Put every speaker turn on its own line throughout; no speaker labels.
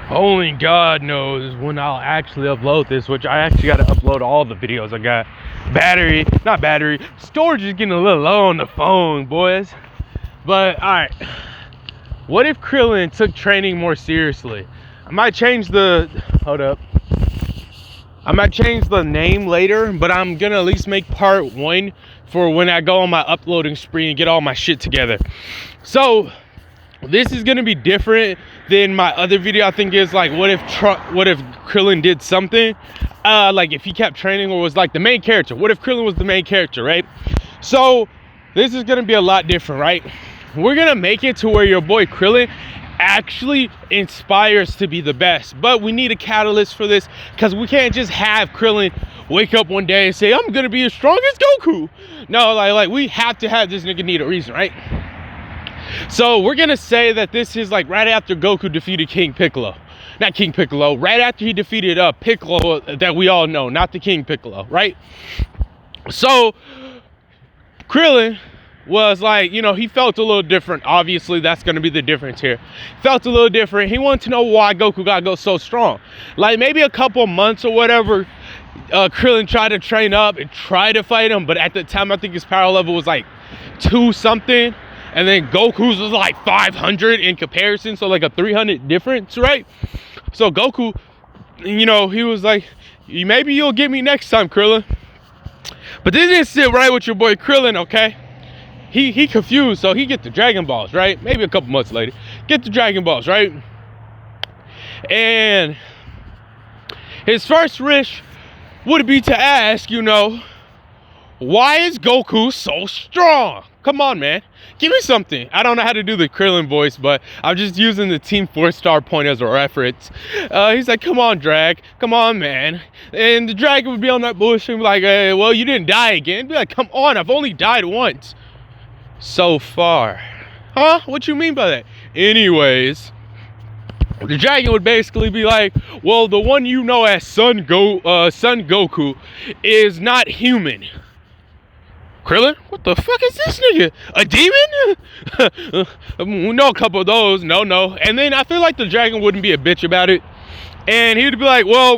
Only God knows when I'll actually upload this, which I actually got to upload all the videos I got. Storage is getting a little low on the phone, boys. But, alright. What if Krillin took training more seriously? I might change the... Hold up. I might change the name later, but I'm gonna at least make part 1 for when I go on my uploading spree and get all my shit together. So, this is gonna be different than my other video. I think is like, what if Krillin did something? Like if he kept training or was like the main character. What if Krillin was the main character, right? So, this is gonna be a lot different, right? We're gonna make it to where your boy Krillin actually inspires to be the best, but we need a catalyst for this, because we can't just have Krillin wake up one day and say, I'm gonna be as strong as Goku. No, like we have to have this nigga need a reason, right? So we're gonna say that this is like right after Goku defeated right after he defeated Piccolo, that we all know, not the King Piccolo, right? So Krillin was like, you know, he felt a little different. Obviously, that's going to be the difference here. Felt a little different. He wanted to know why Goku got go so strong. Like maybe a couple months or whatever, Krillin tried to train up and try to fight him. But at the time, I think his power level was like 2 something. And then Goku's was like 500 in comparison. So like a 300 difference, right? So Goku, you know, he was like, maybe you'll get me next time, Krillin. But this didn't sit right with your boy Krillin, okay? He confused, so he get the Dragon Balls, right? Maybe a couple months later, get the Dragon Balls, right? And his first wish would be to ask, you know, why is Goku so strong? Come on, man. Give me something. I don't know how to do the Krillin voice, but I'm just using the Team 4-star point as a reference. He's like, come on, Drag. Come on, man. And the Dragon would be on that bullshit and be like, hey, well, you didn't die again. Be like, come on, I've only died once. So far. Huh? What you mean by that? Anyways, the Dragon would basically be like, well, the one you know as Son Goku is not human. Krillin? What the fuck is this nigga? A demon? We know a couple of those. No. And then I feel like the Dragon wouldn't be a bitch about it. And he'd be like, well,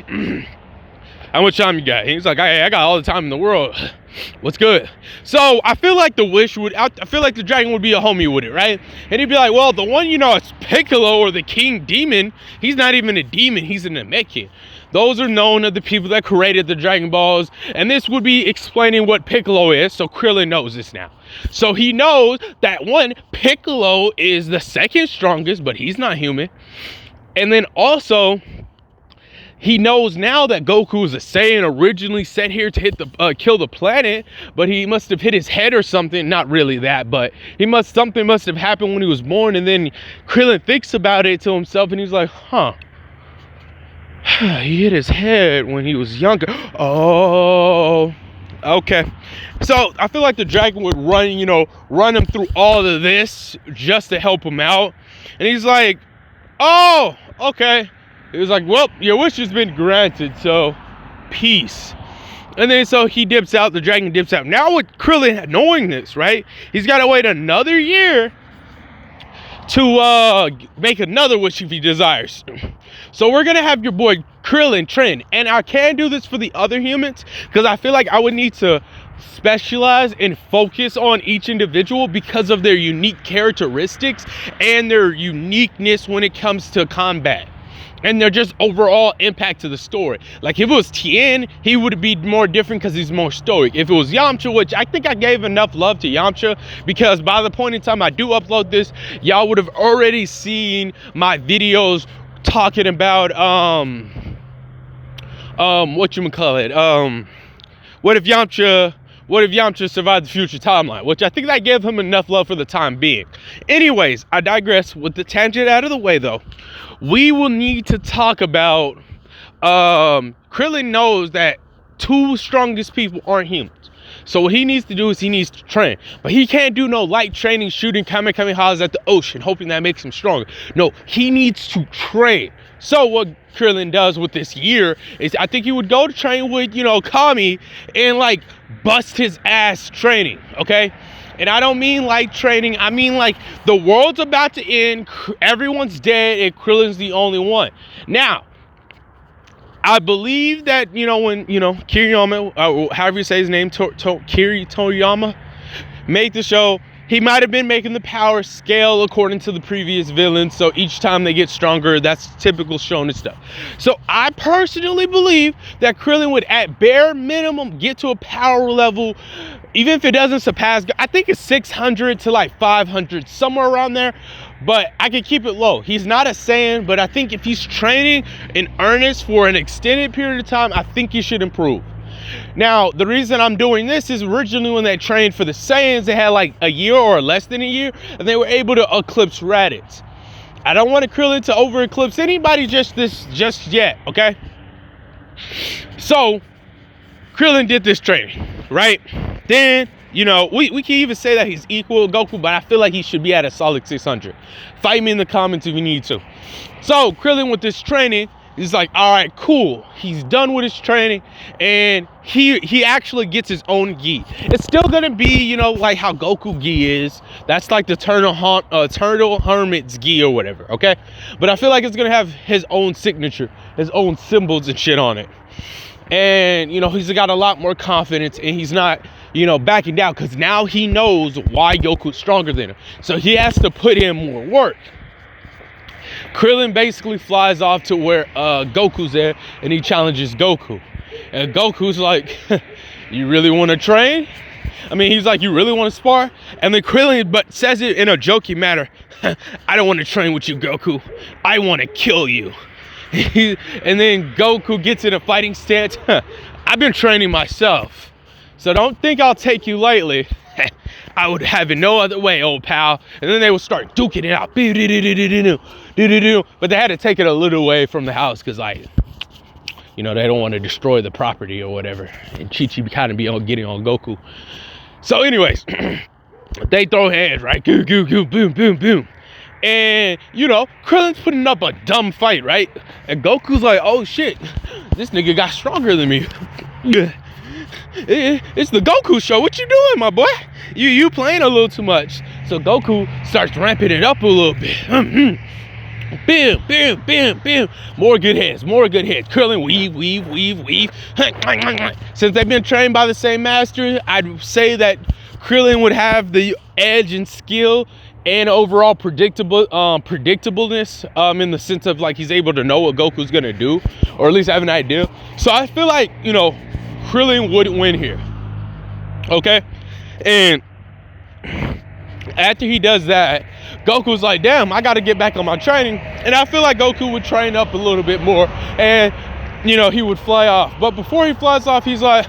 how much time you got? And he's like, I got all the time in the world. What's good? So I feel like I feel like the Dragon would be a homie with it, right? And he'd be like, well, the one you know is Piccolo, or the King Demon. He's not even a demon, he's a Namekian. Those are known as the people that created the Dragon Balls. And this would be explaining what Piccolo is, so Krillin knows this now. So he knows that one, Piccolo is the second strongest, but he's not human. And then also, he knows now that Goku is a Saiyan, originally sent here to kill the planet, but he must have hit his head or something. Not really that, but something must have happened when he was born. And then Krillin thinks about it to himself, and he's like, huh, he hit his head when he was younger. Oh, okay. So I feel like the Dragon would run him through all of this just to help him out. And he's like, oh, okay. He was like, well, your wish has been granted, so peace. And then so he dips out, the Dragon dips out. Now with Krillin knowing this, right, he's got to wait another year to make another wish if he desires. So we're going to have your boy Krillin train. And I can do this for the other humans, because I feel like I would need to specialize and focus on each individual because of their unique characteristics and their uniqueness when it comes to combat. And they're just overall impact to the story. Like if it was Tien, he would be more different because he's more stoic. If it was Yamcha, which I think I gave enough love to Yamcha, because by the point in time I do upload this, y'all would have already seen my videos talking about what if Yamcha survived the future timeline, which I think that gave him enough love for the time being. Anyways, I digress. With the tangent out of the way though, we will need to talk about Krillin knows that 2 strongest people aren't humans. So what he needs to do is he needs to train. But he can't do no light training, shooting Kamehamehas at the ocean, hoping that makes him stronger. No, he needs to train. So what Krillin does with this year is I think he would go to train with, Kami and like bust his ass training, okay? And I don't mean like training. I mean like the world's about to end. Everyone's dead and Krillin's the only one. Now, I believe that, when, Kiriyama, however you say his name, Kiri Toriyama, made the show, he might have been making the power scale according to the previous villains. So each time they get stronger, that's typical shonen stuff. So I personally believe that Krillin would at bare minimum get to a power level, even if it doesn't surpass, I think it's 600 to like 500, somewhere around there. But I can keep it low. He's not a Saiyan, but I think if he's training in earnest for an extended period of time, I think he should improve. Now, the reason I'm doing this is originally when they trained for the Saiyans, they had like a year or less than a year, and they were able to eclipse Raditz. I don't want Krillin to over eclipse anybody just yet, okay? So, Krillin did this training, right? Then, we can even say that he's equal to Goku, but I feel like he should be at a solid 600. Fight me in the comments if you need to. So, Krillin with this training, he's like, all right, cool. He's done with his training, and he actually gets his own gi. It's still gonna be, like how Goku gi is. That's like the Turtle Hermit's gi or whatever, okay? But I feel like it's gonna have his own signature, his own symbols and shit on it. And, he's got a lot more confidence, and he's not, backing down, because now he knows why Goku's stronger than him. So he has to put in more work. Krillin basically flies off to where Goku's there, and he challenges Goku. And Goku's like, you really want to train? I mean, he's like, you really want to spar? And then Krillin, but says it in a jokey manner, I don't want to train with you, Goku. I want to kill you. And then Goku gets in a fighting stance. I've been training myself, so don't think I'll take you lightly. I would have it no other way, old pal. And then they would start duking it out. But they had to take it a little way from the house because, like, they don't want to destroy the property or whatever. And Chi-Chi kind of be getting on Goku. So anyways, they throw hands, right? Goo, goo, goo, boom, boom, boom. And, Krillin's putting up a dumb fight, right? And Goku's like, oh shit, this nigga got stronger than me. It's the Goku show. What you doing, my boy? You playing a little too much. So Goku starts ramping it up a little bit. Bam, bam, bam, bam. More good heads. Krillin, weave. Since they've been trained by the same master, I'd say that Krillin would have the edge and skill and overall predictableness in the sense of like he's able to know what Goku's gonna do, or at least have an idea. So I feel like Krillin wouldn't win here, okay? And after he does that, Goku's like, damn, I gotta get back on my training. And I feel like Goku would train up a little bit more, and he would fly off. But before he flies off, he's like,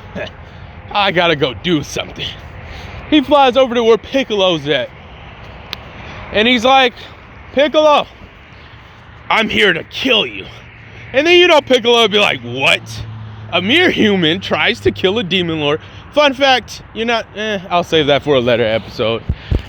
I gotta go do something. He flies over to where Piccolo's at. And he's like, Piccolo, I'm here to kill you. And then, Piccolo would be like, what? A mere human tries to kill a demon lord. Fun fact, I'll save that for a later episode.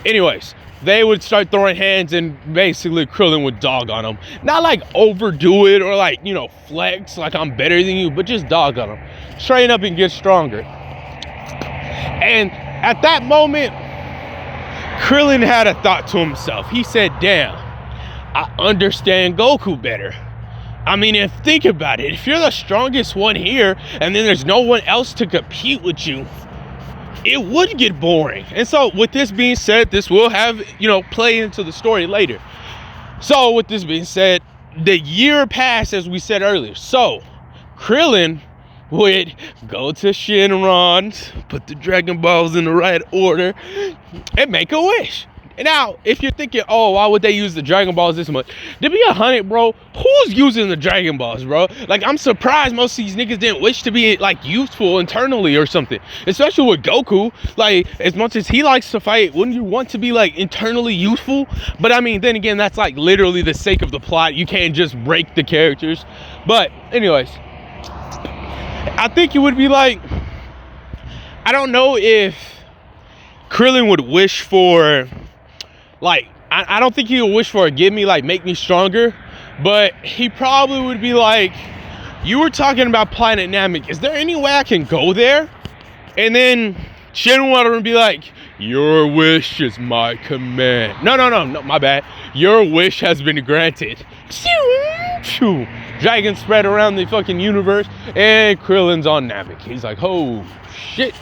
Anyways, they would start throwing hands, and basically Krillin would dog on them. Not like overdo it or like, flex like I'm better than you, but just dog on them. Train up and get stronger. And at that moment, Krillin had a thought to himself. He said, damn, I understand Goku better. I mean, think about it. If you're the strongest one here, and then there's no one else to compete with you, it would get boring. And so with this being said, this will have, play into the story later. So with this being said, the year passed, as we said earlier. So Krillin would go to Shenron, put the Dragon Balls in the right order, and make a wish. Now, if you're thinking, oh, why would they use the Dragon Balls this much? To be 100, bro, who's using the Dragon Balls, bro? Like, I'm surprised most of these niggas didn't wish to be, like, useful internally or something. Especially with Goku. Like, as much as he likes to fight, wouldn't you want to be, like, internally useful? But, I mean, then again, that's, like, literally the sake of the plot. You can't just break the characters. But, anyways, I think it would be, like, I don't know if Krillin would wish for... Like, I don't think he would wish for a give me, like, make me stronger. But he probably would be like, you were talking about Planet Namek. Is there any way I can go there? And then Shenron would be like, your wish is my command. No, my bad. Your wish has been granted. Dragon spread around the fucking universe, and Krillin's on Namek. He's like, oh shit.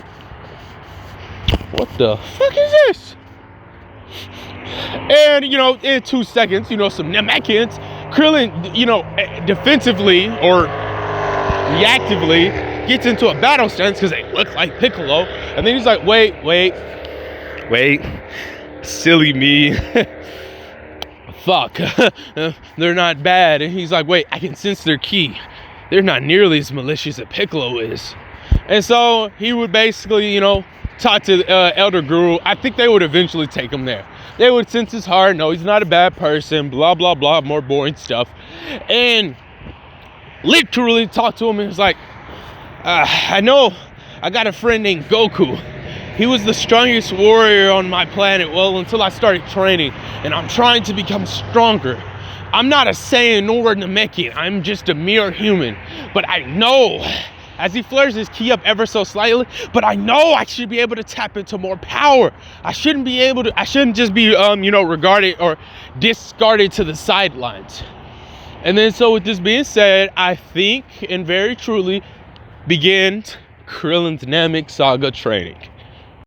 What the fuck is this? And, in 2 seconds, some Namekians, Krillin, defensively or reactively gets into a battle stance because they look like Piccolo. And then he's like, wait. Silly me. Fuck. They're not bad. And he's like, wait, I can sense their ki. They're not nearly as malicious as Piccolo is. And so he would basically, talk to Elder Guru. I think they would eventually take him there. They would sense his heart. No, he's not a bad person. Blah, blah, blah. More boring stuff. And literally talk to him. And he's like, I know I got a friend named Goku. He was the strongest warrior on my planet. Well, until I started training. And I'm trying to become stronger. I'm not a Saiyan nor a Namekian. I'm just a mere human. But I know, as he flares his ki up ever so slightly, but I know I should be able to tap into more power. I shouldn't just be, regarded or discarded to the sidelines. And then, so with this being said, I think, and very truly, begins Krillin's Namek Saga training.